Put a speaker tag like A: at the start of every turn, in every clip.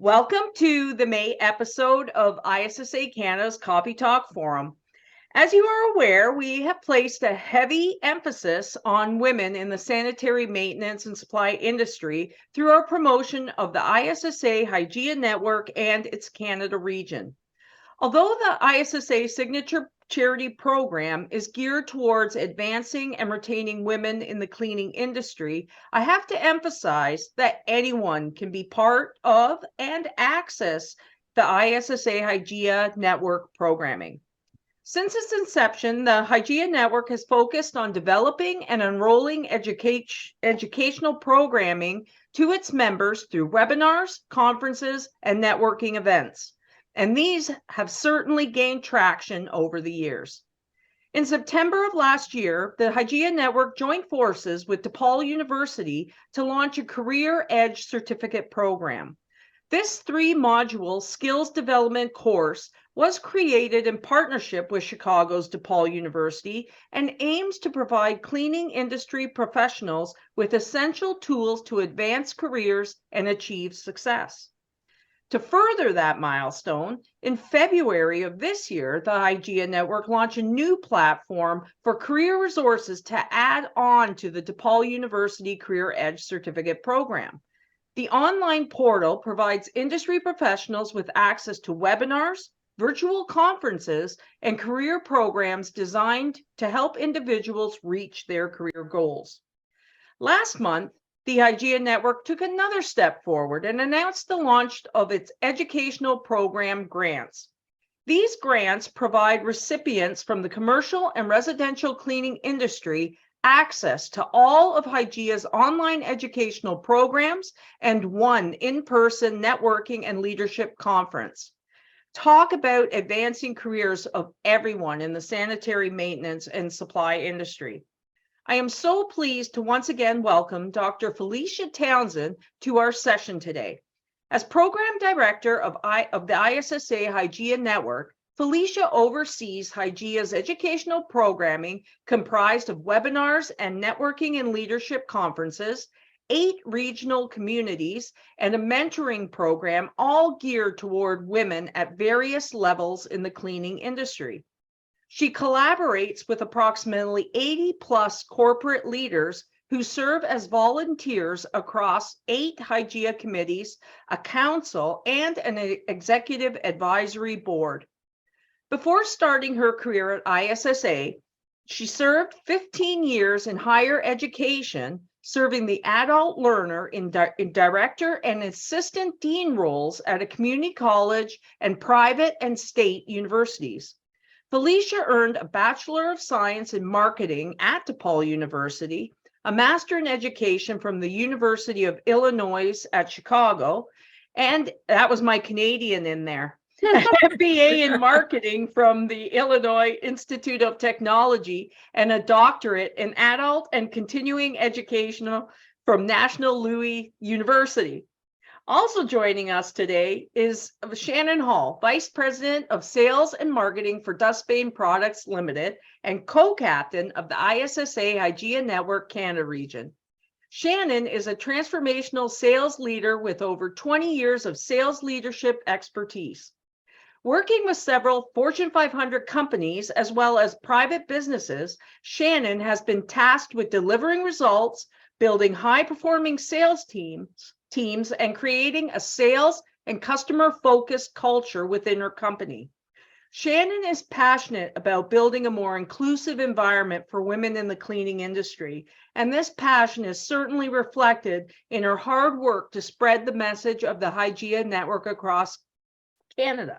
A: Welcome to the May episode of ISSA Canada's Coffee Talk Forum. As you are aware, we have placed a heavy emphasis on women in the sanitary maintenance and supply industry through our promotion of the ISSA Hygieia Network and its Canada region. Although the ISSA Signature Charity Program is geared towards advancing and retaining women in the cleaning industry, I have to emphasize that anyone can be part of and access the ISSA Hygieia Network programming. Since its inception, the Hygieia Network has focused on developing and enrolling educational programming to its members through webinars, conferences, and networking events. And these have certainly gained traction over the years. In September of last year, the Hygieia Network joined forces with DePaul University to launch a Career Edge certificate program. This 3-module skills development course was created in partnership with Chicago's DePaul University and aims to provide cleaning industry professionals with essential tools to advance careers and achieve success. To further that milestone, in February of this year, the Hygieia Network launched a new platform for career resources to add on to the DePaul University Career Edge Certificate Program. The online portal provides industry professionals with access to webinars, virtual conferences, and career programs designed to help individuals reach their career goals. Last month, the Hygieia Network took another step forward and announced the launch of its educational program grants. These grants provide recipients from the commercial and residential cleaning industry access to all of Hygieia's online educational programs and one in-person networking and leadership conference. Talk about advancing careers of everyone in the sanitary maintenance and supply industry. I am so pleased to once again welcome Dr. Felicia Townsend to our session today. As Program Director of the ISSA Hygieia Network, Felicia oversees Hygieia's educational programming comprised of webinars and networking and leadership conferences, 8 regional communities, and a mentoring program, all geared toward women at various levels in the cleaning industry. She collaborates with approximately 80+ corporate leaders who serve as volunteers across 8 Hygieia committees, a council, and an executive advisory board. Before starting her career at ISSA, she served 15 years in higher education, serving the adult learner in director and assistant dean roles at a community college and private and state universities. Felicia earned a Bachelor of Science in Marketing at DePaul University, a Master in Education from the University of Illinois at Chicago, and that was my Canadian in there, an MBA in Marketing from the Illinois Institute of Technology, and a doctorate in Adult and Continuing Education from National Louis University. Also joining us today is Shannon Hall, Vice President of Sales and Marketing for Dustbane Products Limited and co-captain of the ISSA Hygieia Network Canada region. Shannon is a transformational sales leader with over 20 years of sales leadership expertise. Working with several Fortune 500 companies as well as private businesses, Shannon has been tasked with delivering results, building high-performing sales teams, and creating a sales and customer-focused culture within her company. Shannon is passionate about building a more inclusive environment for women in the cleaning industry, and this passion is certainly reflected in her hard work to spread the message of the Hygieia Network across Canada.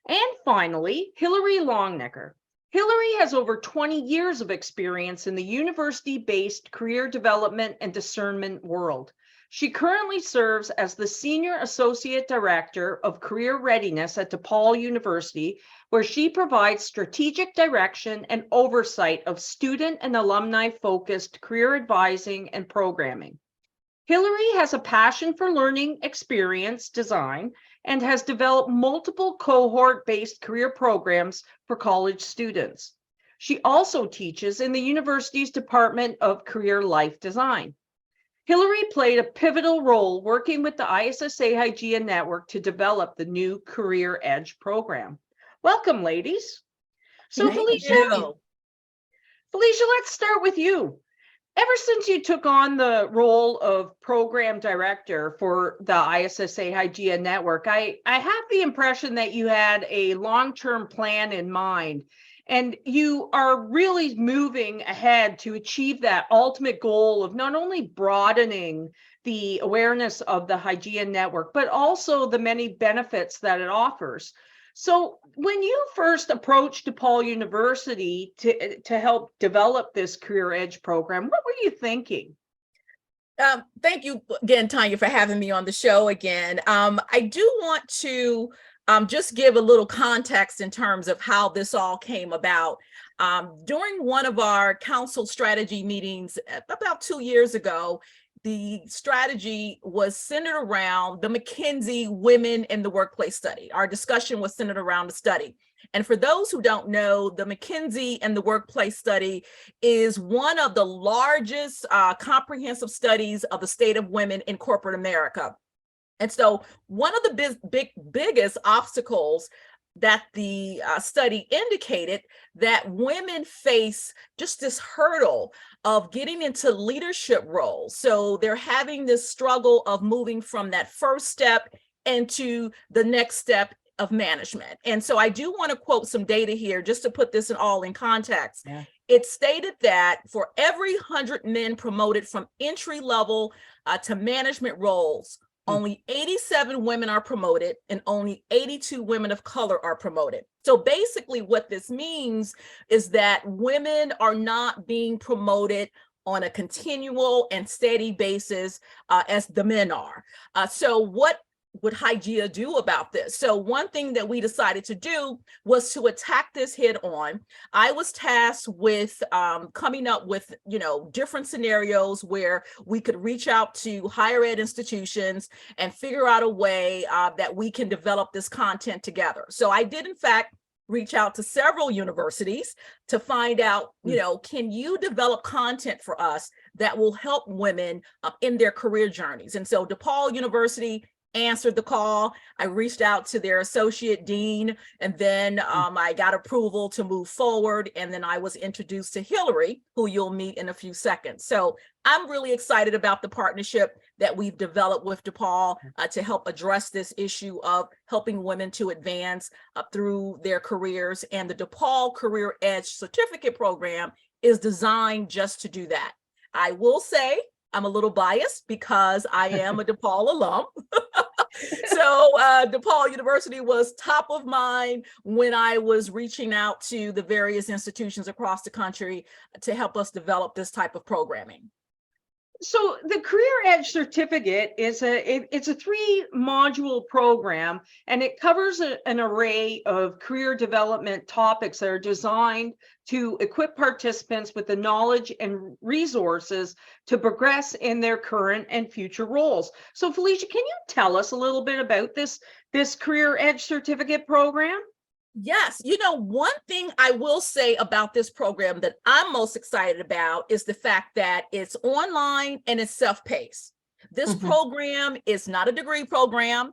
A: And finally, Hilary Longnecker. Hilary has over 20 years of experience in the university-based career development and discernment world. She currently serves as the Senior Associate Director of Career Readiness at DePaul University, where she provides strategic direction and oversight of student and alumni-focused career advising and programming. Hilary has a passion for learning experience design and has developed multiple cohort-based career programs for college students. She also teaches in the university's Department of Career Life Design. Hillary played a pivotal role working with the ISSA Hygieia Network to develop the new Career Edge program. Welcome, ladies. So,
B: Thank you.
A: Felicia, let's start with you. Ever since you took on the role of program director for the ISSA Hygieia Network, I have the impression that you had a long-term plan in mind, and you are really moving ahead to achieve that ultimate goal of not only broadening the awareness of the Hygieia Network, but also the many benefits that it offers. So when you first approached DePaul University to help develop this Career Edge program, what were you thinking?
B: Thank you again, Tanya, for having me on the show again. I do want to just give a little context in terms of how this all came about. During one of our council strategy meetings about 2 years ago, the strategy was centered around the McKinsey Women in the Workplace study. Our discussion was centered around the study. And for those who don't know, the McKinsey and the Workplace study is one of the largest comprehensive studies of the state of women in corporate America. And so one of the biggest obstacles that the study indicated that women face just this hurdle of getting into leadership roles. So they're having this struggle of moving from that first step into the next step of management. And so I do want to quote some data here just to put this all in context.
A: Yeah.
B: It stated that for every 100 men promoted from entry level to management roles, only 87 women are promoted and only 82 women of color are promoted. So basically what this means is that women are not being promoted on a continual and steady basis as the men are. So what would Hygieia do about this? So one thing that we decided to do was to attack this head on. I was tasked with coming up with, different scenarios where we could reach out to higher ed institutions and figure out a way that we can develop this content together. So I did, in fact, reach out to several universities to find out, can you develop content for us that will help women in their career journeys? And so DePaul University answered the call. I reached out to their associate dean, and then I got approval to move forward. And then I was introduced to Hillary, who you'll meet in a few seconds. So I'm really excited about the partnership that we've developed with DePaul to help address this issue of helping women to advance through their careers. And the DePaul Career Edge certificate program is designed just to do that. I will say I'm a little biased because I am a DePaul alum. So DePaul University was top of mind when I was reaching out to the various institutions across the country to help us develop this type of programming.
A: So the Career Edge certificate is it's a 3-module program, and it covers an array of career development topics that are designed to equip participants with the knowledge and resources to progress in their current and future roles. So Felicia, can you tell us a little bit about this Career Edge certificate program?
B: Yes. One thing I will say about this program that I'm most excited about is the fact that it's online and it's self-paced. This program is not a degree program.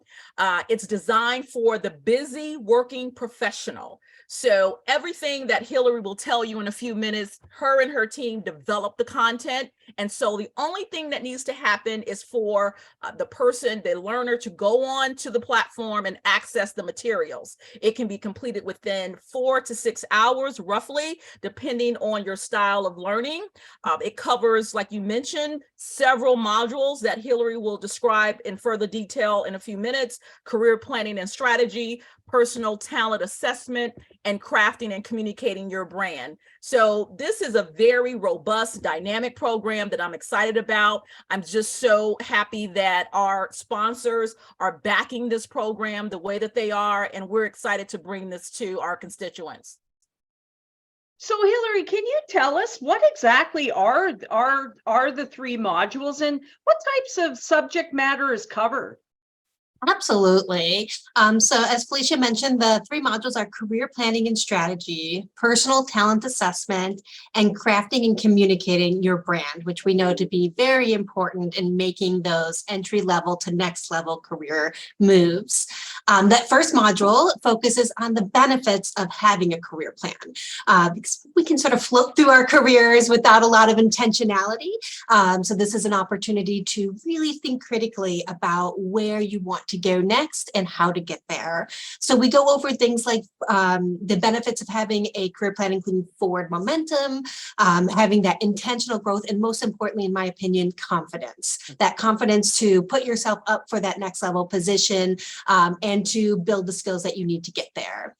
B: It's designed for the busy working professional. So everything that Hillary will tell you in a few minutes, her and her team develop the content. And so the only thing that needs to happen is for the learner to go on to the platform and access the materials. It can be completed within 4 to 6 hours, roughly, depending on your style of learning. It covers, like you mentioned, several modules that Hillary will describe in further detail in a few minutes: career planning and strategy, personal talent assessment, and crafting and communicating your brand. So this is a very robust, dynamic program that I'm excited about. I'm just so happy that our sponsors are backing this program the way that they are, and we're excited to bring this to our constituents.
A: So Hillary, can you tell us what exactly are the 3 modules and what types of subject matter is covered?
C: Absolutely. So as Felicia mentioned, the three modules are career planning and strategy, personal talent assessment, and crafting and communicating your brand, which we know to be very important in making those entry level to next level career moves. That first module focuses on the benefits of having a career plan, because we can sort of float through our careers without a lot of intentionality. So this is an opportunity to really think critically about where you want to go next and how to get there. So we go over things like the benefits of having a career plan, including forward momentum, having that intentional growth, and most importantly, in my opinion, confidence. That confidence to put yourself up for that next level position and to build the skills that you need to get there.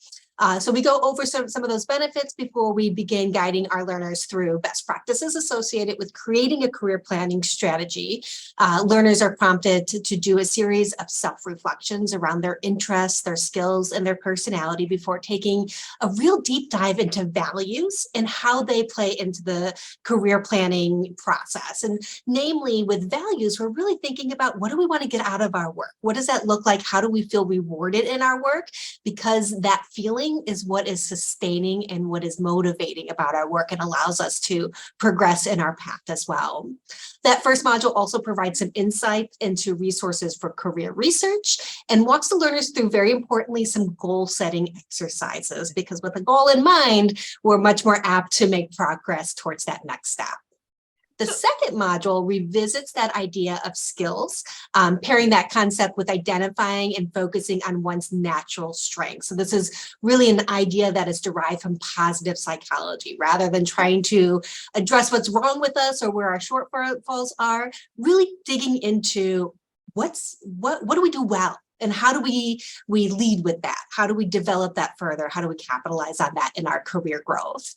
C: So we go over some of those benefits before we begin guiding our learners through best practices associated with creating a career planning strategy. Learners are prompted to do a series of self-reflections around their interests, their skills, and their personality before taking a real deep dive into values and how they play into the career planning process. And namely, with values, we're really thinking about what do we want to get out of our work? What does that look like? How do we feel rewarded in our work? Because that feeling is what is sustaining and what is motivating about our work and allows us to progress in our path as well. That first module also provides some insight into resources for career research and walks the learners through, very importantly, some goal setting exercises, because with a goal in mind, we're much more apt to make progress towards that next step. The second module revisits that idea of skills, pairing that concept with identifying and focusing on one's natural strengths. So this is really an idea that is derived from positive psychology. Rather than trying to address what's wrong with us or where our shortfalls are, really digging into what do we do well? And how do we lead with that? How do we develop that further? How do we capitalize on that in our career growth?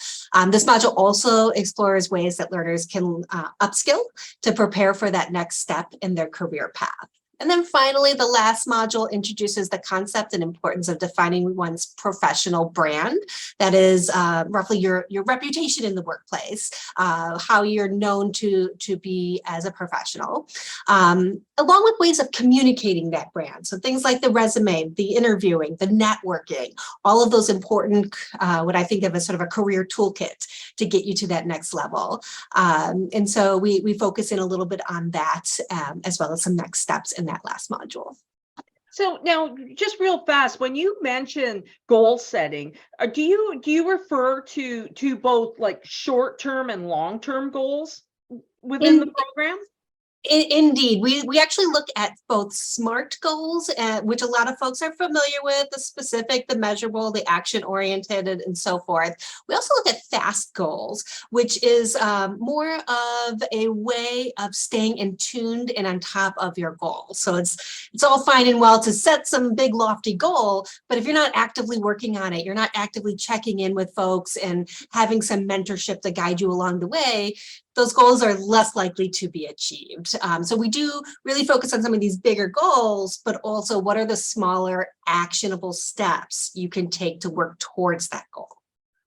C: This module also explores ways that learners can upskill to prepare for that next step in their career path. And then finally, the last module introduces the concept and importance of defining one's professional brand. That is roughly your reputation in the workplace, how you're known to be as a professional, along with ways of communicating that brand. So things like the resume, the interviewing, the networking, all of those important, what I think of as sort of a career toolkit to get you to that next level. And so we focus in a little bit on that, as well as some next steps in that last module.
A: So now, just real fast, when you mention goal setting, do you refer to both like short-term and long-term goals within the program?
C: Indeed, we actually look at both SMART goals, which a lot of folks are familiar with, the specific, the measurable, the action-oriented, and so forth. We also look at FAST goals, which is more of a way of staying in tuned and on top of your goal. So it's all fine and well to set some big lofty goal, but if you're not actively working on it, you're not actively checking in with folks and having some mentorship to guide you along the way, those goals are less likely to be achieved. So we do really focus on some of these bigger goals, but also what are the smaller actionable steps you can take to work towards that goal.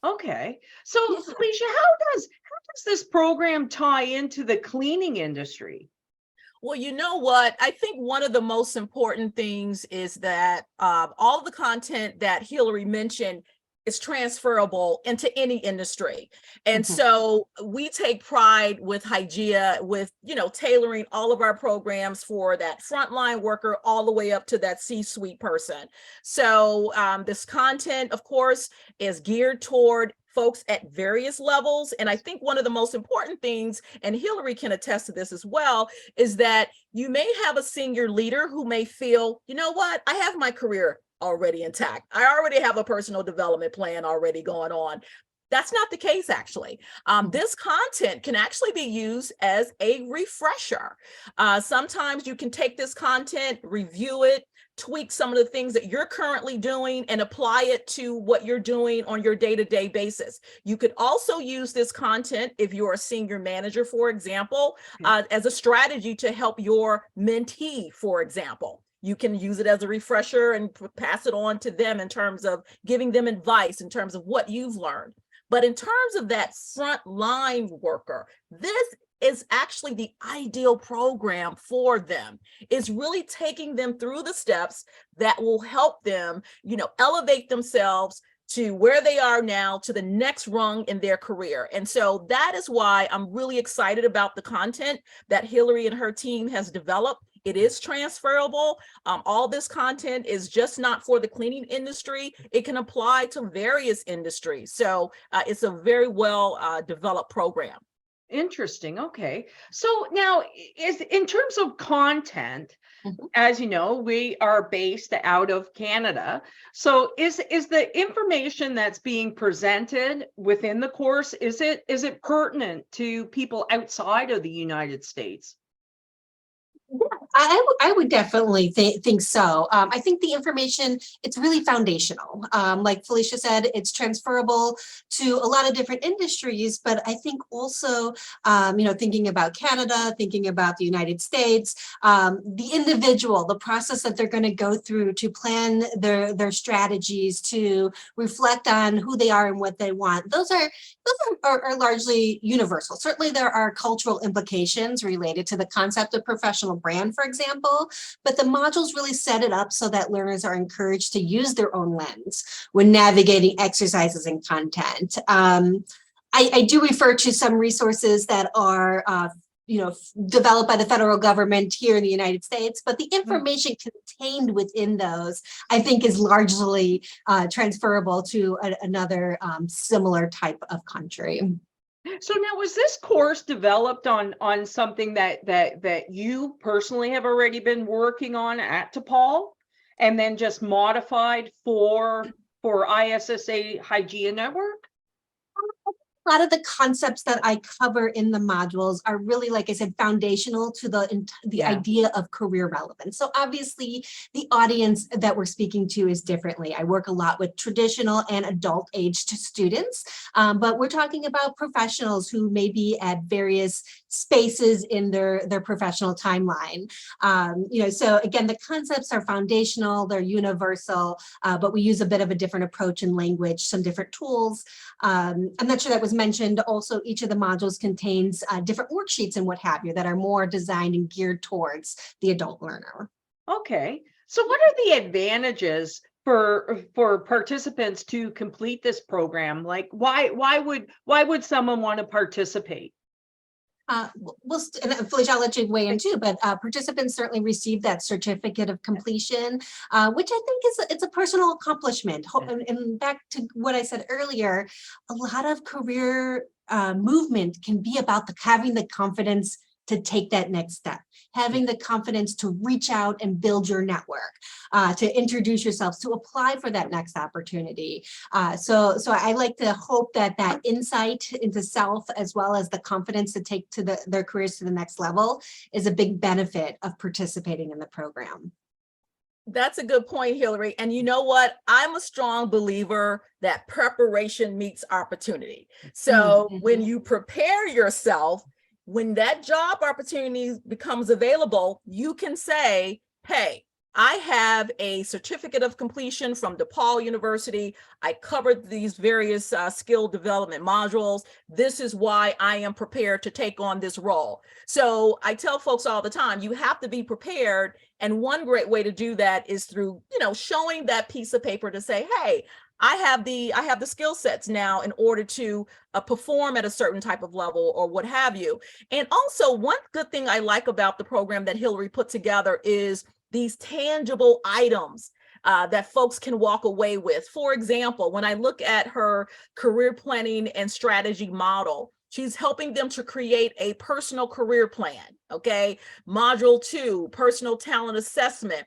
A: Okay. So Felicia, how does this program tie into the cleaning industry?
B: Well, you know what? I think one of the most important things is that all of the content that Hillary mentioned is transferable into any industry. And so we take pride with Hygieia with, tailoring all of our programs for that frontline worker all the way up to that C-suite person. So this content, of course, is geared toward folks at various levels. And I think one of the most important things, and Hillary can attest to this as well, is that you may have a senior leader who may feel, you know what, I have my career already intact. I already have a personal development plan already going on. That's not the case, actually. This content can actually be used as a refresher. Sometimes you can take this content, review it, tweak some of the things that you're currently doing and apply it to what you're doing on your day-to-day basis. You could also use this content if you're a senior manager, for example, as a strategy to help your mentee, for example. You can use it as a refresher and pass it on to them in terms of giving them advice in terms of what you've learned. But in terms of that frontline worker, this is actually the ideal program for them. It's really taking them through the steps that will help them, elevate themselves to where they are now, to the next rung in their career. And so that is why I'm really excited about the content that Hillary and her team has developed. It is transferable. All this content is just not for the cleaning industry. It can apply to various industries. So it's a very well developed program.
A: Interesting. Okay. So now, is in terms of content, as you know, we are based out of Canada. So is the information that's being presented within the course, is it pertinent to people outside of the United States?
C: I would definitely think so. I think the information, it's really foundational. Like Felicia said, it's transferable to a lot of different industries, but I think also, thinking about Canada, thinking about the United States, the individual, the process that they're going to go through to plan their strategies, to reflect on who they are and what they want. Those are largely universal. Certainly there are cultural implications related to the concept of professional brand, for example, but the modules really set it up so that learners are encouraged to use their own lens when navigating exercises and content. I do refer to some resources that are developed by the federal government here in the United States, but the information contained within those, I think, is largely transferable to another similar type of country.
A: So now, was this course developed on something that you personally have already been working on at DePaul, and then just modified for ISSA Hygieia Network?
C: A lot of the concepts that I cover in the modules are really, like I said, foundational to the idea of career relevance. So obviously the audience that we're speaking to is differently. I work a lot with traditional and adult aged students, but we're talking about professionals who may be at various spaces in their professional timeline. So again, the concepts are foundational, they're universal, but we use a bit of a different approach in language, some different tools. I'm not sure that was mentioned. Also, each of the modules contains different worksheets and what have you that are more designed and geared towards the adult learner.
A: Okay. So what are the advantages for participants to complete this program? Like, why would someone want to participate?
C: And Felicia, I'll let you weigh in too, but participants certainly receive that certificate of completion, which I think it's a personal accomplishment. And back to what I said earlier, a lot of career movement can be about having the confidence to take that next step, having the confidence to reach out and build your network, to introduce yourselves, to apply for that next opportunity. So I like to hope that insight into self, as well as the confidence to take their careers to the next level, is a big benefit of participating in the program.
B: That's a good point, Hillary. And you know what? I'm a strong believer that preparation meets opportunity. So when you prepare yourself, when that job opportunity becomes available, you can say, hey, I have a certificate of completion from DePaul University. I covered these various skill development modules. This is why I am prepared to take on this role. So I tell folks all the time, you have to be prepared. And one great way to do that is through, showing that piece of paper to say, hey, I have the skill sets now in order to perform at a certain type of level or what have you. And also, one good thing I like about the program that Hillary put together is these tangible items that folks can walk away with. For example, when I look at her career planning and strategy model, she's helping them to create a personal career plan. Okay. Module 2, personal talent assessment.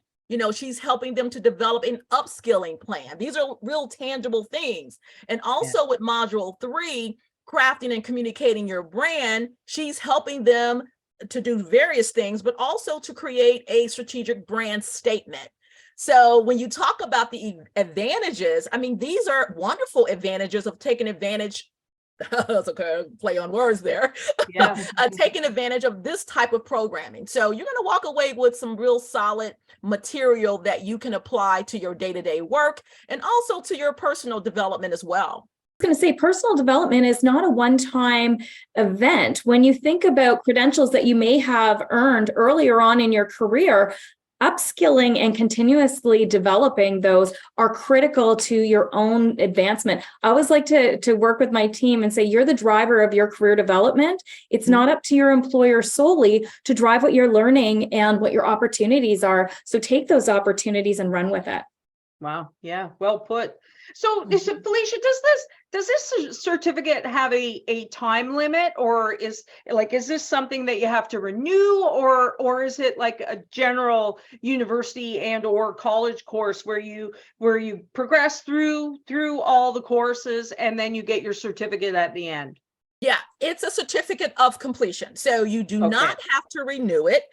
B: She's helping them to develop an upskilling plan. These are real tangible things. And also with module 3, crafting and communicating your brand, she's helping them to do various things, but also to create a strategic brand statement. So when you talk about the advantages, these are wonderful advantages of taking advantage. That's okay, play on words there. Taking advantage of this type of programming. So you're going to walk away with some real solid material that you can apply to your day-to-day work and also to your personal development as well.
D: going to say personal development is not a one-time event. When you think about credentials that you may have earned earlier on in your career, upskilling and continuously developing those are critical to your own advancement. I always like to work with my team and say, you're the driver of your career development. It's not up to your employer solely to drive what you're learning and what your opportunities are. So take those opportunities and run with it.
A: Wow. Yeah. Well put. So, Felicia, does this certificate have a time limit, or is this something that you have to renew, or is it like a general university and or college course where you progress through all the courses and then you get your certificate at the end?
B: Yeah, it's a certificate of completion. So you do not have to renew it.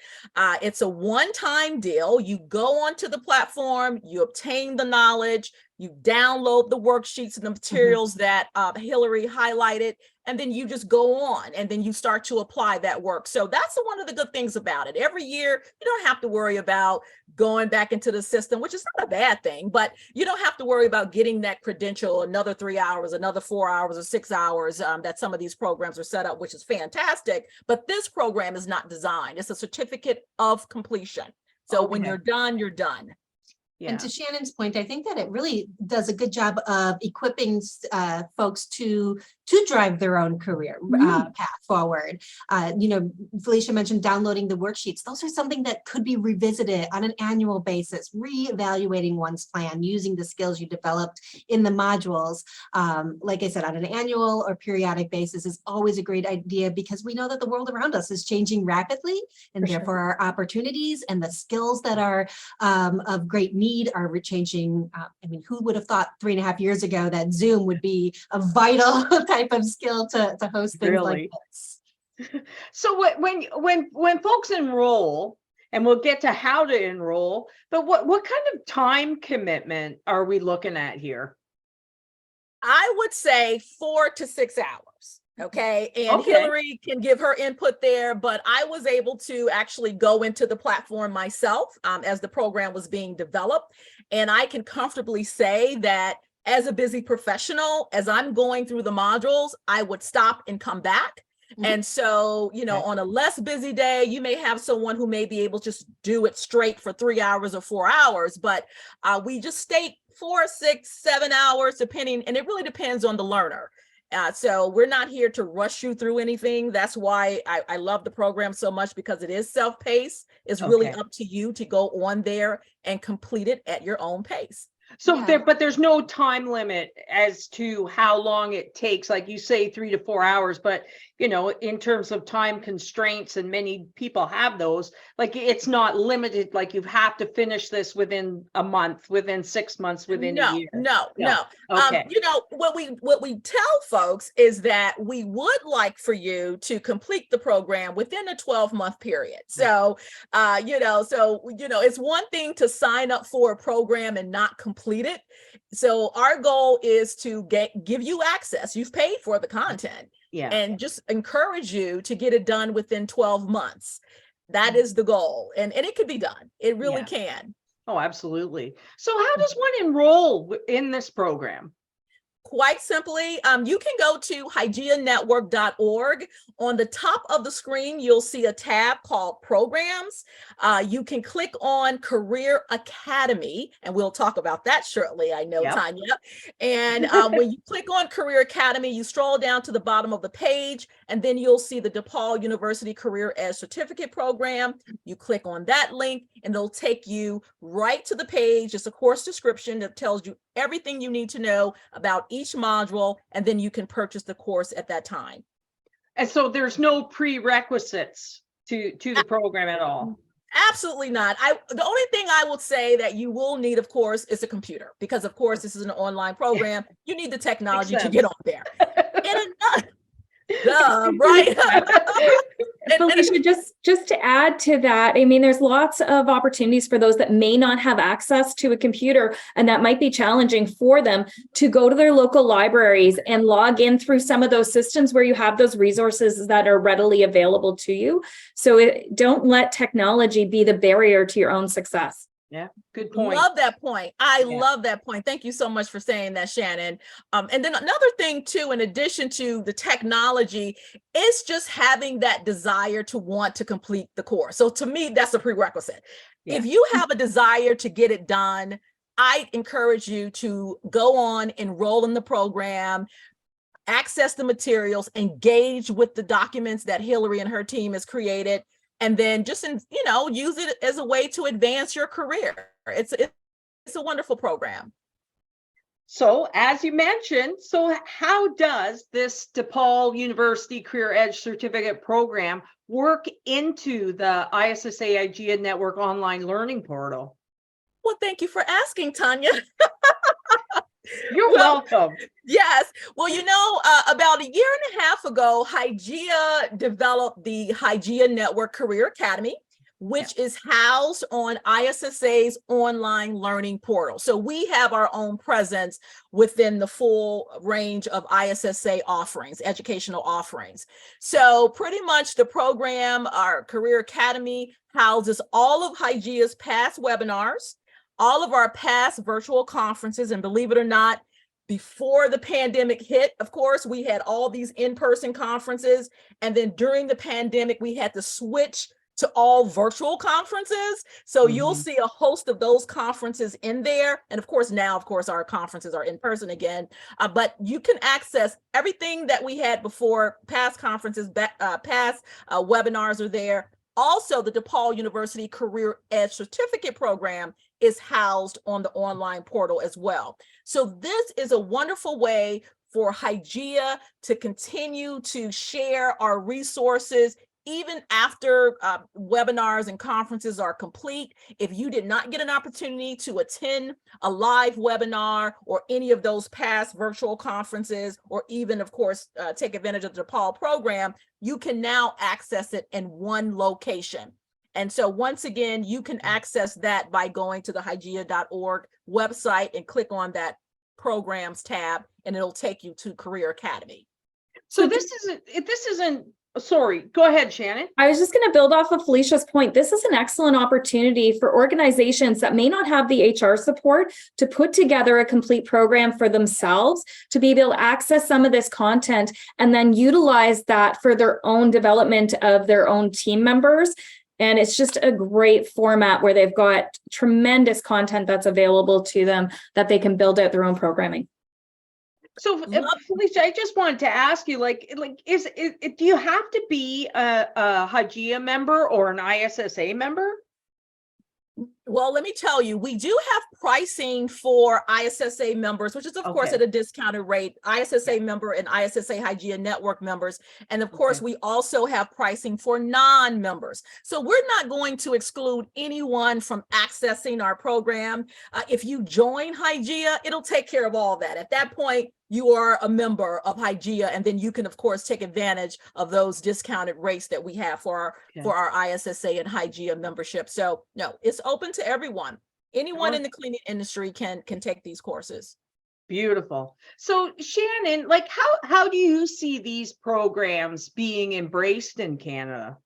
B: It's a one-time deal. You go onto the platform, you obtain the knowledge, you download the worksheets and the materials that Hillary highlighted, and then you just go on and then you start to apply that work. So that's one of the good things about it. Every year, you don't have to worry about going back into the system, which is not a bad thing, but you don't have to worry about getting that credential another 3 hours, another 4 hours or 6 hours that some of these programs are set up, which is fantastic. But this program is not designed. It's a certificate of completion. So when you're done, you're done.
C: Yeah. And to Shannon's point, I think that it really does a good job of equipping folks to drive their own career path forward. Felicia mentioned downloading the worksheets. Those are something that could be revisited on an annual basis, reevaluating one's plan, using the skills you developed in the modules. Like I said, on an annual or periodic basis is always a great idea, because we know that the world around us is changing rapidly, and therefore our opportunities and the skills that are of great need are changing. Who would have thought 3.5 years ago that Zoom would be a vital type of skill to host things like this?
A: So when folks enroll, and we'll get to how to enroll, but what kind of time commitment are we looking at here?
B: I would say 4 to 6 hours. Okay. And Hillary can give her input there, but I was able to actually go into the platform myself as the program was being developed. And I can comfortably say that as a busy professional, as I'm going through the modules, I would stop and come back. And so, on a less busy day, you may have someone who may be able to just do it straight for 3 hours or 4 hours, but we just state 4, 6, 7 hours, depending, and it really depends on the learner. So we're not here to rush you through anything. That's why I love the program so much, because it is self-paced. It's really up to you to go on there and complete it at your own pace.
A: So but there's no time limit as to how long it takes. Like you say, 3 to 4 hours, but in terms of time constraints, and many people have those, like it's not limited, like you have to finish this within a month, within 6 months, within a year.
B: No.
A: Okay.
B: What we tell folks is that we would like for you to complete the program within a 12-month period. So, it's one thing to sign up for a program and not complete it. So our goal is to give you access. You've paid for the content. And just encourage you to get it done within 12 months. That is the goal. And it can be done. It really can.
A: Oh, absolutely. So how does one enroll in this program?
B: Quite simply, you can go to hygienanetwork.org. On the top of the screen, you'll see a tab called Programs. You can click on Career Academy, and we'll talk about that shortly, I know, Tanya. And when you click on Career Academy, you scroll down to the bottom of the page, and then you'll see the DePaul University Career Ed Certificate Program. You click on that link, and it'll take you right to the page. It's a course description that tells you everything you need to know about each module, and then you can purchase the course at that time.
A: And so there's no prerequisites to the program at all?
B: Absolutely not. The only thing I would say that you will need, of course, is a computer, because of course this is an online program. You need the technology to get on there. Right.
D: Felicia, just to add to that, there's lots of opportunities for those that may not have access to a computer, and that might be challenging for them, to go to their local libraries and log in through some of those systems where you have those resources that are readily available to you. So don't let technology be the barrier to your own success.
A: Yeah, good point.
B: Love that point. I
A: Yeah.
B: love that point. Thank you so much for saying that, Shannon. And then another thing too, in addition to the technology, it's just having that desire to want to complete the course. So to me, that's a prerequisite.
A: Yeah.
B: If you have a desire to get it done, I encourage you to go on, enroll in the program, access the materials, engage with the documents that Hillary and her team has created, and then just, use it as a way to advance your career. It's a wonderful program.
A: So as you mentioned, so how does this DePaul University Career Edge Certificate Program work into the ISSA Hygieia Network online learning portal?
B: Well, thank you for asking, Tanya.
A: You're welcome.
B: Yes. Well, about a year and a half ago, Hygieia developed the Hygieia Network Career Academy, which is housed on ISSA's online learning portal. So we have our own presence within the full range of ISSA offerings, educational offerings. So pretty much the program, our Career Academy, houses all of Hygieia's past webinars, all of our past virtual conferences, and believe it or not, before the pandemic hit, of course, we had all these in-person conferences. And then during the pandemic, we had to switch to all virtual conferences. So you'll see a host of those conferences in there. And of course, now, our conferences are in person again. But you can access everything that we had before. Past conferences, past webinars are there. Also, the DePaul University Career Edge Certificate Program is housed on the online portal as well. So this is a wonderful way for Hygieia to continue to share our resources even after webinars and conferences are complete. If you did not get an opportunity to attend a live webinar or any of those past virtual conferences, or even, of course, take advantage of the DePaul program, you can now access it in one location. And so once again, you can access that by going to the hygieia.org website and click on that programs tab, and it'll take you to Career Academy.
A: So this isn't, sorry, go ahead, Shannon.
D: I was just going to build off of Felicia's point. This is an excellent opportunity for organizations that may not have the HR support to put together a complete program for themselves, to be able to access some of this content and then utilize that for their own development of their own team members. And it's just a great format where they've got tremendous content that's available to them that they can build out their own programming.
A: So, Felicia, I just wanted to ask you, do you have to be a Hygieia member or an ISSA member?
B: Well, let me tell you, we do have pricing for ISSA members, which is, of course, at a discounted rate, ISSA member and ISSA Hygieia Network members. And of course, we also have pricing for non-members. So we're not going to exclude anyone from accessing our program. If you join Hygieia, it'll take care of all that. At that point, you are a member of Hygieia, and then you can, of course, take advantage of those discounted rates that we have for our ISSA and Hygieia membership. So no, it's open to everyone. Anyone in the cleaning industry can take these courses.
A: Beautiful. So Shannon, how do you see these programs being embraced in Canada?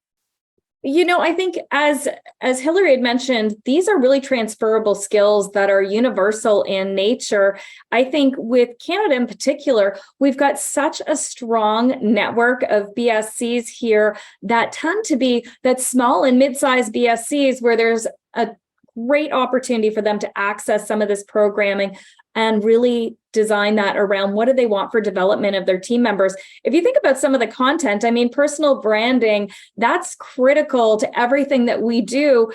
D: I think as Hillary had mentioned, these are really transferable skills that are universal in nature. I think with Canada in particular, we've got such a strong network of BSCs here that tend to be that small and mid-sized BSCs where there's a great opportunity for them to access some of this programming and really design that around what do they want for development of their team members. If you think about some of the content, personal branding, that's critical to everything that we do.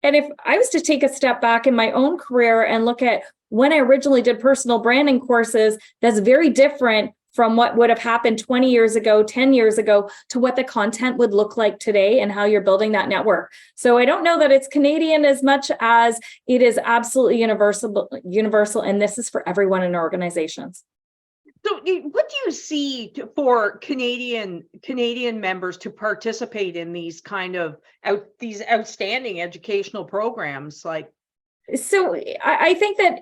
D: And if I was to take a step back in my own career and look at when I originally did personal branding courses, that's very different from what would have happened 20 years ago, 10 years ago, to what the content would look like today and how you're building that network. So I don't know that it's Canadian as much as it is absolutely universal, and this is for everyone in organizations.
A: So what do you see for Canadian members to participate in these these outstanding educational programs?
D: So I think that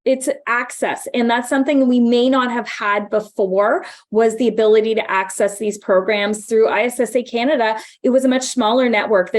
D: it's access. And that's something we may not have had before, was the ability to access these programs through ISSA Canada. It was a much smaller network.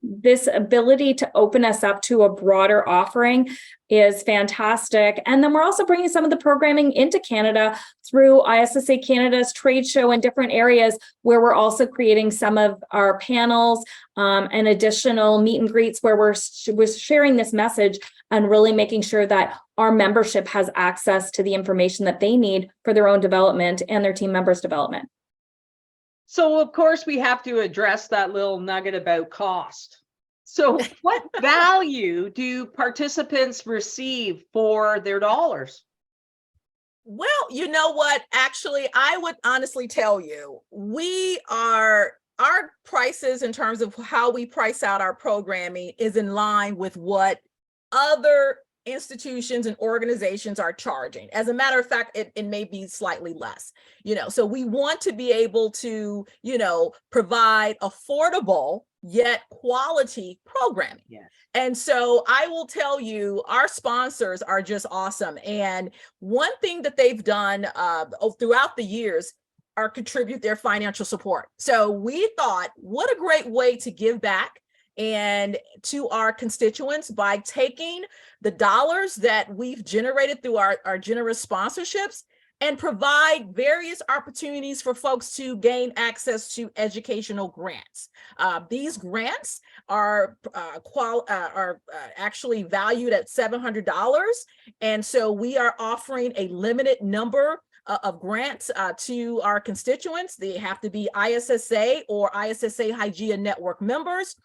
D: this ability to open us up to a broader offering is fantastic. And then we're also bringing some of the programming into Canada through ISSA Canada's trade show in different areas, where we're also creating some of our panels and additional meet and greets where we're sharing this message and really making sure that our membership has access to the information that they need for their own development and their team members' development.
A: So, of course, we have to address that little nugget about cost. So what value do participants receive for their dollars?
B: Well, you know what? Actually, I would honestly tell you, our prices in terms of how we price out our programming is in line with what other institutions and organizations are charging. As a matter of fact, it may be slightly less, so we want to be able to, provide affordable yet quality programming.
A: Yes.
B: And so I will tell you, our sponsors are just awesome. And one thing that they've done throughout the years are contribute their financial support. So we thought, what a great way to give back and to our constituents by taking the dollars that we've generated through our generous sponsorships and provide various opportunities for folks to gain access to educational grants. These grants are actually valued at $700. And so we are offering a limited number of grants to our constituents. They have to be ISSA or ISSA Hygieia Network members.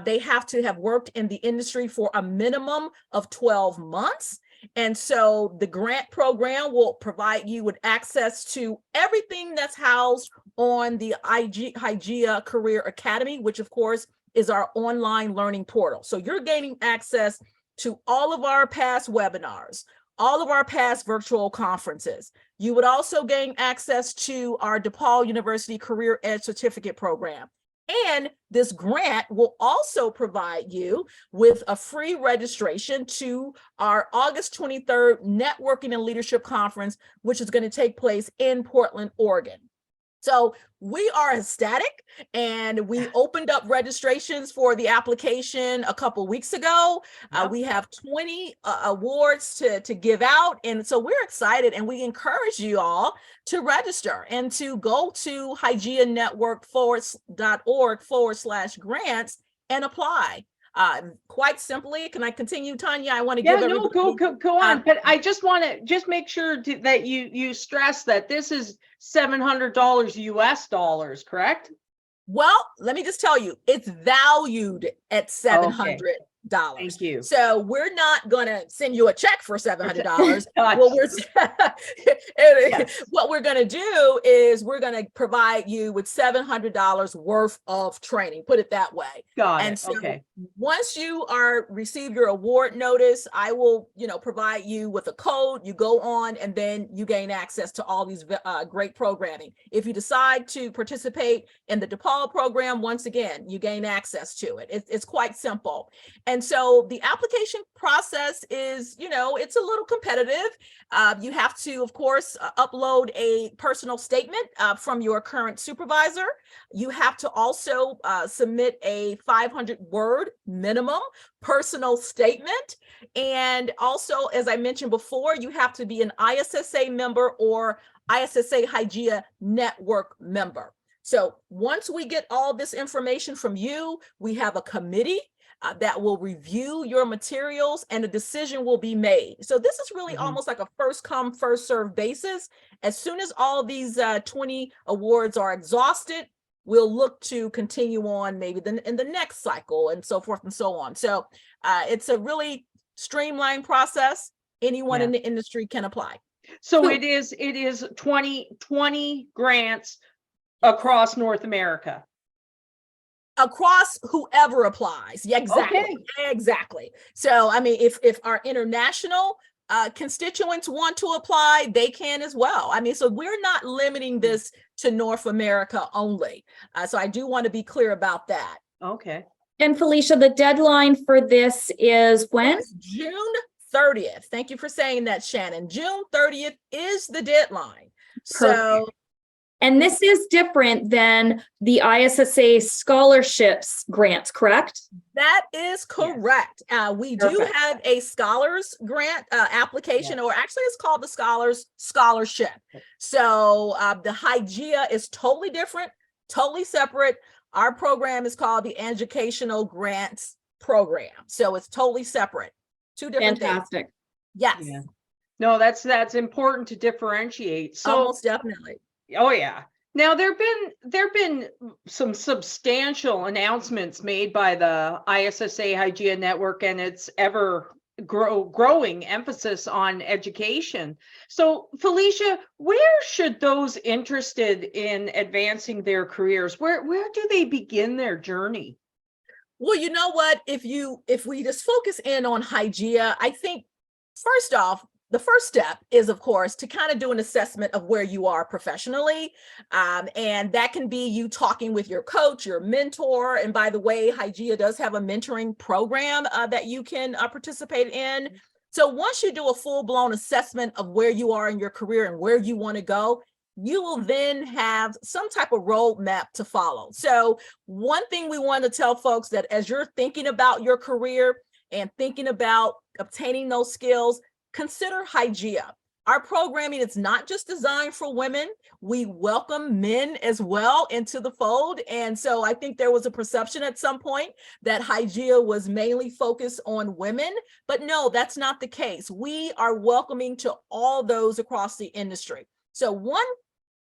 B: They have to have worked in the industry for a minimum of 12 months. And so the grant program will provide you with access to everything that's housed on the Hygieia Career Academy, which of course is our online learning portal. So you're gaining access to all of our past webinars, all of our past virtual conferences. You would also gain access to our DePaul University Career Ed Certificate program. And this grant will also provide you with a free registration to our August 23rd Networking and Leadership Conference, which is going to take place in Portland, Oregon. So we are ecstatic, and we opened up registrations for the application a couple weeks ago.
A: Yep.
B: We have 20 awards to give out. And so we're excited, and we encourage you all to register and to go to hygienanetwork.org/grants and apply. Quite simply, can I continue, Tanya? I want to give everybody.
A: Go on. But I just want to make sure that you stress that this is $700 US dollars, correct?
B: Well, let me just tell you, it's valued at $700.
A: Thank you.
B: So we're not going to send you a check for $700. What we're going to do is we're going to provide you with $700 worth of training, put it that way.
A: Got it.
B: And so once you receive your award notice, I will, provide you with a code. You go on and then you gain access to all these great programming. If you decide to participate in the DePaul program, once again, you gain access to it. It's quite simple. And so the application process is, it's a little competitive. You have to, of course, upload a personal statement from your current supervisor. You have to also submit a 500-word minimum personal statement. And also, as I mentioned before, you have to be an ISSA member or ISSA Hygieia Network member. So once we get all this information from you, we have a committee that will review your materials, and a decision will be made. So this is really almost like a first come, first serve basis. As soon as all of these 20 awards are exhausted, we'll look to continue on maybe in the next cycle and so forth and so on. So it's a really streamlined process. Anyone in the industry can apply.
A: So it is 20 grants across North America.
B: Across whoever applies. Yeah, exactly.
A: Okay.
B: Exactly. So, I mean, if our international constituents want to apply, they can as well. I mean, so we're not limiting this to North America only. So I do want to be clear about that.
A: Okay.
D: And Felicia, the deadline for this is when?
B: It's June 30th. Thank you for saying that, Shannon. June 30th is the deadline.
D: Perfect.
B: So
D: And this is different than the ISSA scholarships grants, correct?
B: That is correct. We do
A: Perfect.
B: have a scholars grant application, or actually it's called the Scholars Scholarship. So the Hygieia is totally different, totally separate. Our program is called the Educational Grants Program. So it's totally separate. Two different
D: Fantastic.
B: things. Yes.
A: Yeah. No, that's important to differentiate. So
B: Almost definitely.
A: oh yeah. Now there've been some substantial announcements made by the ISSA Hygieia Network and its ever growing emphasis on education. So Felicia, where should those interested in advancing their careers, where do they begin their journey?
B: Well, you know what? If we just focus in on Hygieia, I think first off, the first step is, of course, to kind of do an assessment of where you are professionally. And that can be you talking with your coach, your mentor. And by the way, Hygieia does have a mentoring program that you can participate in. So once you do a full-blown assessment of where you are in your career and where you want to go, you will then have some type of roadmap to follow. So one thing we want to tell folks that as you're thinking about your career and thinking about obtaining those skills, consider Hygieia. Our programming is not just designed for women. We welcome men as well into the fold. And so I think there was a perception at some point that Hygieia was mainly focused on women, but no, that's not the case. We are welcoming to all those across the industry. So one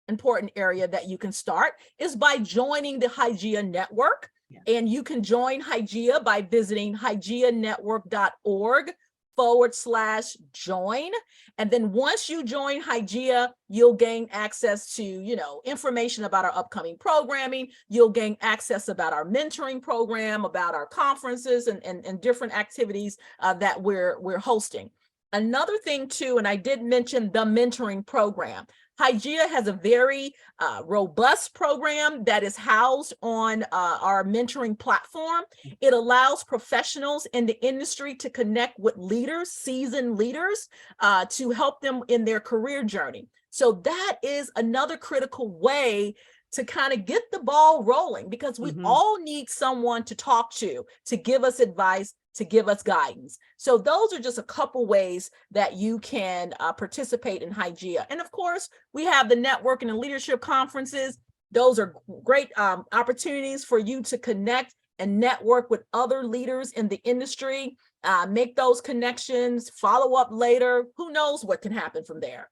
B: important area that you can start is by joining the Hygieia Network. Yeah. And you can join Hygieia by visiting hygieianetwork.org/join. And then once you join Hygieia, you'll gain access to, information about our upcoming programming. You'll gain access about our mentoring program, about our conferences and different activities that we're hosting. Another thing too, and I did mention the mentoring program. Hygieia has a very robust program that is housed on our mentoring platform. It allows professionals in the industry to connect with leaders, seasoned leaders, to help them in their career journey. So that is another critical way to kind of get the ball rolling, because we all need someone to talk to give us advice, to give us guidance. So those are just a couple ways that you can participate in Hygieia. And of course, we have the networking and leadership conferences. Those are great opportunities for you to connect and network with other leaders in the industry, make those connections, follow up later. Who knows what can happen from there?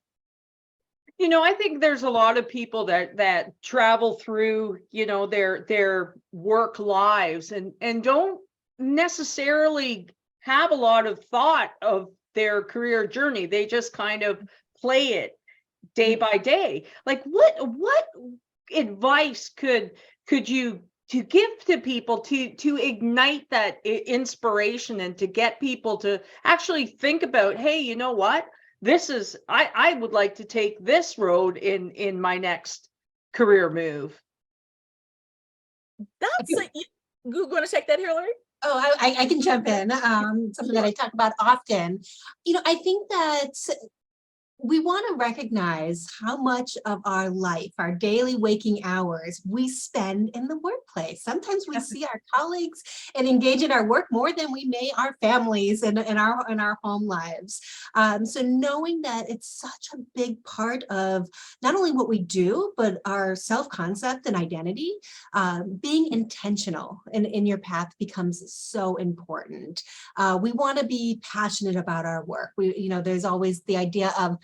A: I think there's a lot of people that travel through, their work lives and don't necessarily have a lot of thought of their career journey. They just kind of play it day by day. Like what advice could you give to people to ignite that inspiration and to get people to actually think about, hey, you know what? This is, I would like to take this road in my next career move.
B: You're going to take that, Hillary?
C: Oh, I can jump in. Something that I talk about often. I think that we want to recognize how much of our life, our daily waking hours, we spend in the workplace. Sometimes we see our colleagues and engage in our work more than we may our families and in our home lives. So knowing that it's such a big part of not only what we do, but our self-concept and identity, being intentional in your path becomes so important. We want to be passionate about our work. There's always the idea of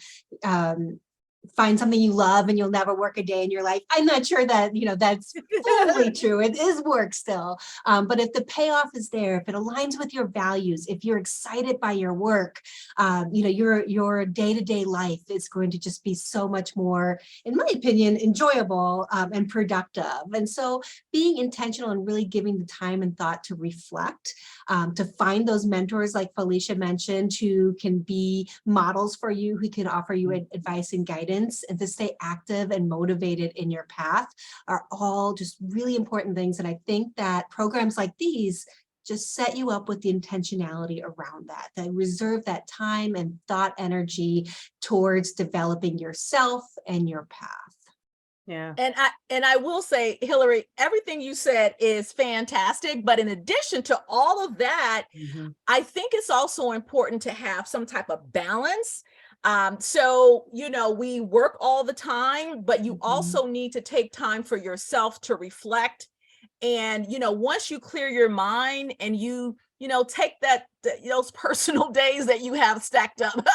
C: find something you love and you'll never work a day in your life. I'm not sure that, that's totally true. It is work still. But if the payoff is there, if it aligns with your values, if you're excited by your work, your day-to-day life is going to just be so much more, in my opinion, enjoyable and productive. And so being intentional and really giving the time and thought to reflect, to find those mentors like Felicia mentioned, who can be models for you, who can offer you advice and guidance, and to stay active and motivated in your path are all just really important things. And I think that programs like these just set you up with the intentionality around that reserve that time and thought energy towards developing yourself and your path.
A: Yeah.
B: And I will say, Hillary, everything you said is fantastic. But in addition to all of that, I think it's also important to have some type of balance. So, we work all the time, but you also need to take time for yourself to reflect. And, once you clear your mind and take those personal days that you have stacked up,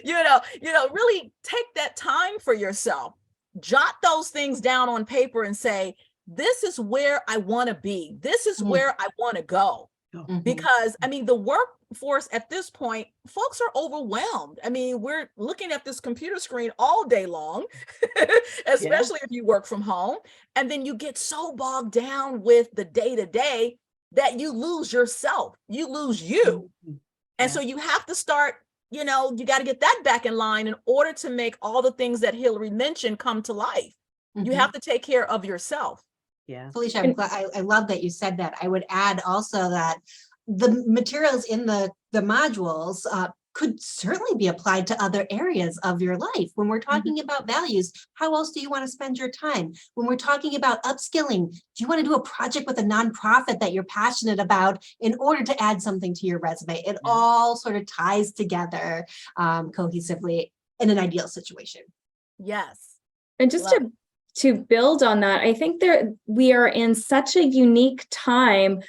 B: really take that time for yourself. Jot those things down on paper and say, this is where I want to be. This is where I want to go. Because, the workforce at this point, folks are overwhelmed. We're looking at this computer screen all day long, especially if you work from home. And then you get so bogged down with the day-to-day that you lose yourself. You lose you. And so you have to start, you got to get that back in line in order to make all the things that Hillary mentioned come to life. You have to take care of yourself.
A: Yeah.
C: Felicia, I love that you said that. I would add also that the materials in the modules could certainly be applied to other areas of your life. When we're talking about values, how else do you want to spend your time? When we're talking about upskilling, do you want to do a project with a nonprofit that you're passionate about in order to add something to your resume? It all sort of ties together cohesively in an ideal situation.
B: Yes.
D: And just to build on that, I think we are in such a unique time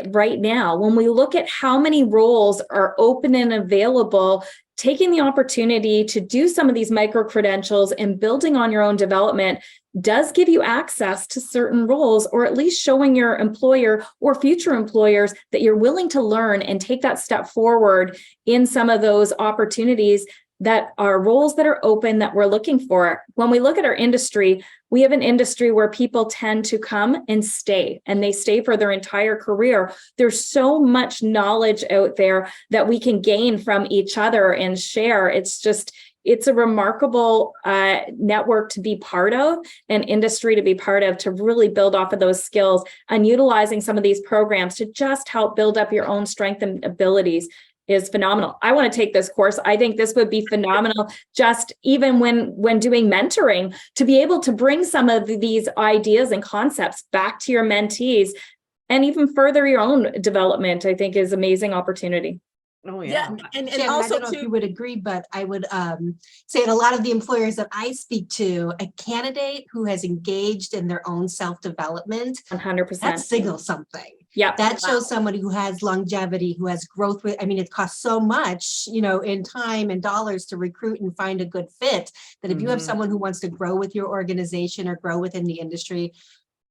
D: right now. When we look at how many roles are open and available, taking the opportunity to do some of these micro credentials and building on your own development does give you access to certain roles, or at least showing your employer or future employers that you're willing to learn and take that step forward in some of those opportunities that are roles that are open that we're looking for. When we look at our industry, we have an industry where people tend to come and stay, and they stay for their entire career. There's so much knowledge out there that we can gain from each other and share. It's a remarkable network to be part of, an industry to be part of, to really build off of those skills and utilizing some of these programs to just help build up your own strength and abilities is phenomenal. I want to take this course. I think this would be phenomenal, just even when doing mentoring, to be able to bring some of these ideas and concepts back to your mentees and even further your own development, I think is amazing opportunity.
A: Oh, yeah.
C: And also, I don't know if you would agree, but I would say that a lot of the employers that I speak to, a candidate who has engaged in their own self-development,
D: 100%.
C: that signals something.
D: Yeah,
C: that shows somebody who has longevity, who has growth. It costs so much, in time and dollars to recruit and find a good fit, that if you have someone who wants to grow with your organization or grow within the industry,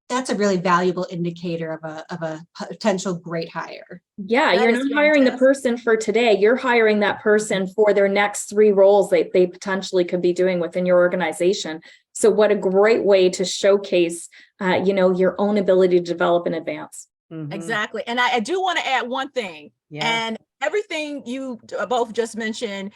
C: that's a really valuable indicator of a potential great hire.
D: Yeah, you're not hiring the person for today. You're hiring that person for their next 3 roles that they potentially could be doing within your organization. So what a great way to showcase, your own ability to develop and advance.
B: Exactly. And I do want to add one thing. And everything you both just mentioned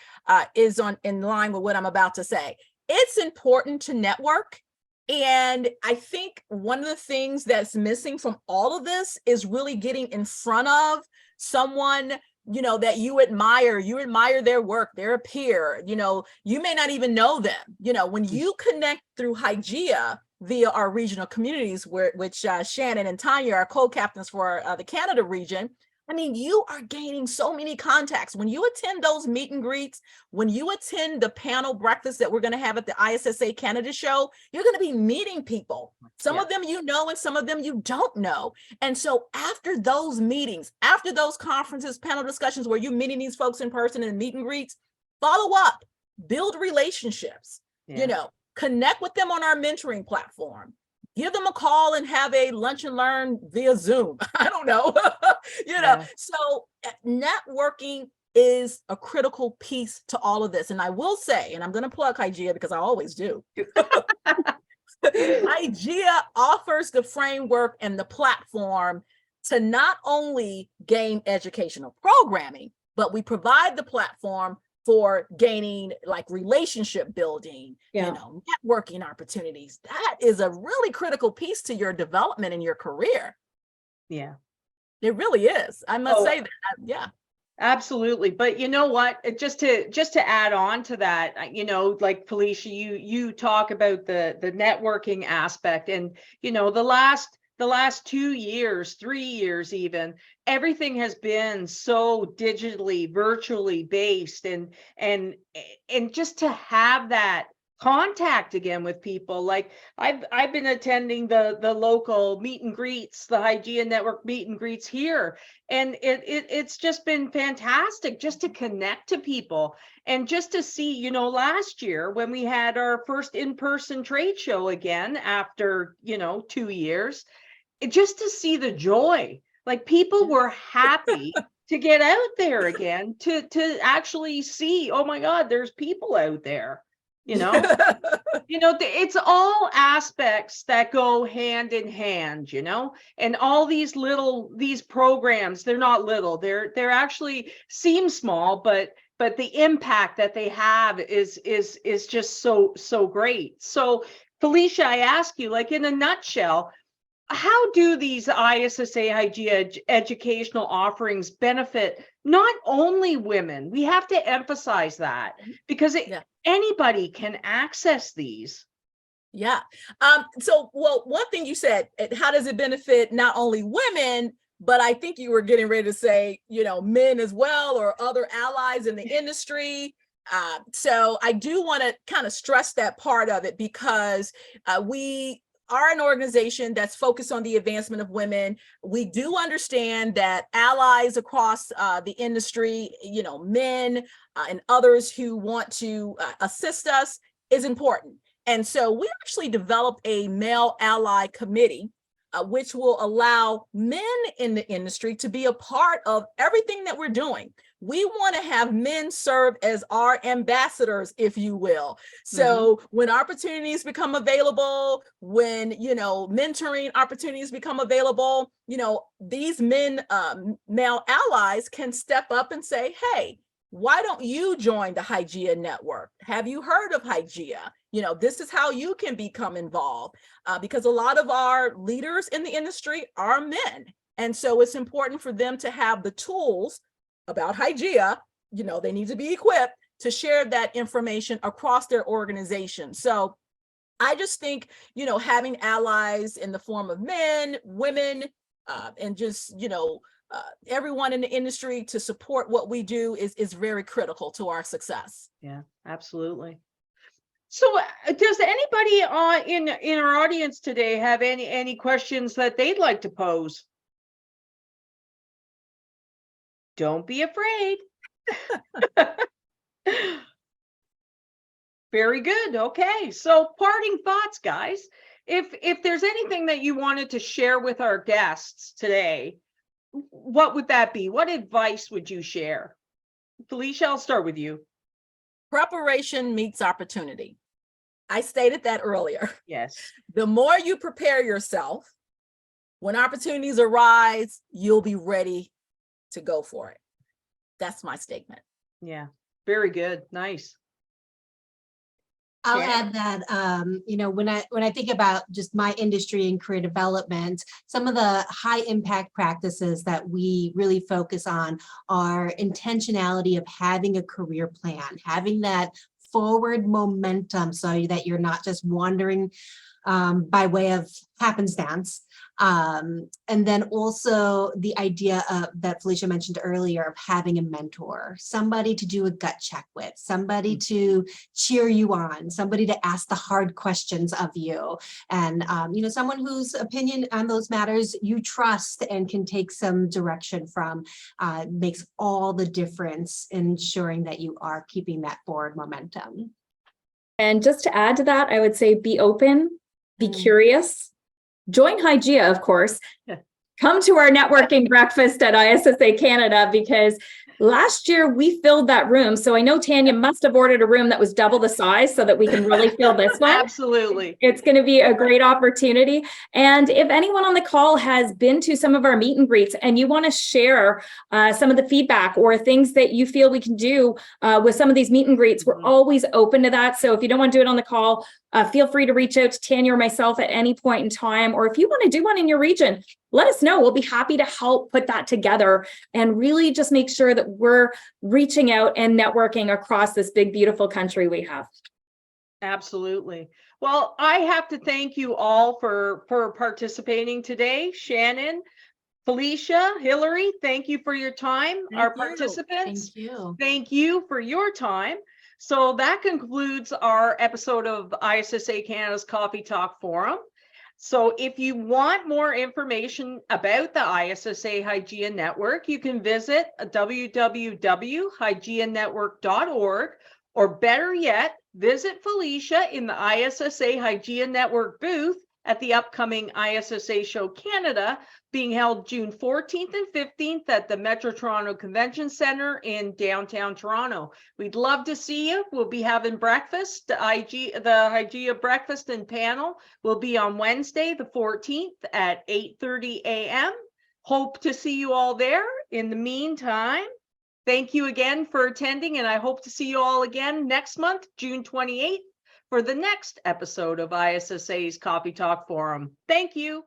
B: is in line with what I'm about to say. It's important to network. And I think one of the things that's missing from all of this is really getting in front of someone, that you admire their work, they're a peer, you may not even know them. When you connect through Hygieia via our regional communities, which Shannon and Tanya are co-captains for the Canada region, you are gaining so many contacts. When you attend those meet and greets, when you attend the panel breakfast that we're going to have at the ISSA Canada show, you're going to be meeting people. Some of them you know, and some of them you don't know. And so after those meetings, after those conferences, panel discussions where you're meeting these folks in person and meet and greets, follow up, build relationships, connect with them on our mentoring platform. Give them a call and have a lunch and learn via Zoom. I don't know, So networking is a critical piece to all of this. And I will say, and I'm going to plug Hygieia because I always do. Hygieia offers the framework and the platform to not only gain educational programming, but we provide the platform for gaining relationship building, networking opportunities. That is a really critical piece to your development in your career.
A: Yeah.
B: It really is. I must say that. Yeah.
A: Absolutely. But you know what? Just to add on to that, like Felicia, you talk about the networking aspect, and the last 2 years, 3 years even, everything has been so digitally, virtually based, and just to have that contact again with people. Like I've been attending the local meet and greets, the Hygieia Network meet and greets here, and it's just been fantastic just to connect to people, and just to see, last year when we had our first in-person trade show again after 2 years, just to see the joy, like people were happy to get out there again, to actually see, oh my God, there's people out there. It's all aspects that go hand in hand, and all these programs, they're not little, they're actually seem small, but the impact that they have is just so great. So Felicia, I ask you, like, in a nutshell, how do these ISSA Hygieia educational offerings benefit not only women? We have to emphasize that, because anybody can access these.
B: Yeah. Well, one thing you said, how does it benefit not only women, but I think you were getting ready to say, men as well, or other allies in the industry. So I do want to kind of stress that part of it, because we are an organization that's focused on the advancement of women. We do understand that allies across the industry, men and others who want to assist us is important. And so we actually developed a male ally committee, which will allow men in the industry to be a part of everything that we're doing. We want to have men serve as our ambassadors, if you will. So when opportunities become available, when, mentoring opportunities become available, these men, male allies can step up and say, hey, why don't you join the Hygieia Network? Have you heard of Hygieia? This is how you can become involved, because a lot of our leaders in the industry are men. And so it's important for them to have the tools about Hygieia. They need to be equipped to share that information across their organization. So I just think, having allies in the form of men, women, and just, everyone in the industry to support what we do is very critical to our success.
A: Yeah, absolutely. So does anybody in our audience today have any questions that they'd like to pose? Don't be afraid. Very good. Okay. So parting thoughts, guys. If there's anything that you wanted to share with our guests today, what would that be? What advice would you share? Felicia, I'll start with you.
B: Preparation meets opportunity. I stated that earlier.
A: Yes.
B: The more you prepare yourself, when opportunities arise, you'll be ready to go for it. That's my statement.
A: Yeah. Very good. Nice.
C: I'll add that, when I think about just my industry and career development, some of the high impact practices that we really focus on are intentionality of having a career plan, having that forward momentum so that you're not just wandering by way of happenstance. And then also the idea of that Felicia mentioned earlier of having a mentor, somebody to do a gut check with, somebody to cheer you on, somebody to ask the hard questions of you, and someone whose opinion on those matters you trust and can take some direction from, makes all the difference in ensuring that you are keeping that forward momentum.
D: And just to add to that, I would say be open, be curious, join Hygieia, of course. Come to our networking breakfast at ISSA Canada, because last year we filled that room. So I know Tanya must have ordered a room that was double the size so that we can really fill this one.
A: Absolutely.
D: It's going to be a great opportunity. And if anyone on the call has been to some of our meet and greets and you want to share some of the feedback or things that you feel we can do with some of these meet and greets, we're always open to that. So if you don't want to do it on the call, Feel free to reach out to Tanya or myself at any point in time, or if you want to do one in your region, let us know. We'll be happy to help put that together and really just make sure that we're reaching out and networking across this big, beautiful country we have.
A: Absolutely. Well, I have to thank you all for participating today. Shannon, Felicia, Hillary, thank you for your time. Our participants, thank you for your time. So that concludes our episode of ISSA Canada's Coffee Talk Forum. So if you want more information about the ISSA Hygieia Network, you can visit www.hygienanetwork.org, or better yet, visit Felicia in the ISSA Hygieia Network booth at the upcoming ISSA Show Canada, being held June 14th and 15th at the Metro Toronto Convention Center in downtown Toronto. We'd love to see you. We'll be having breakfast. The Hygieia breakfast and panel will be on Wednesday, the 14th at 8:30 a.m. Hope to see you all there. In the meantime, thank you again for attending, and I hope to see you all again next month, June 28th, for the next episode of ISSA's Coffee Talk Forum. Thank you.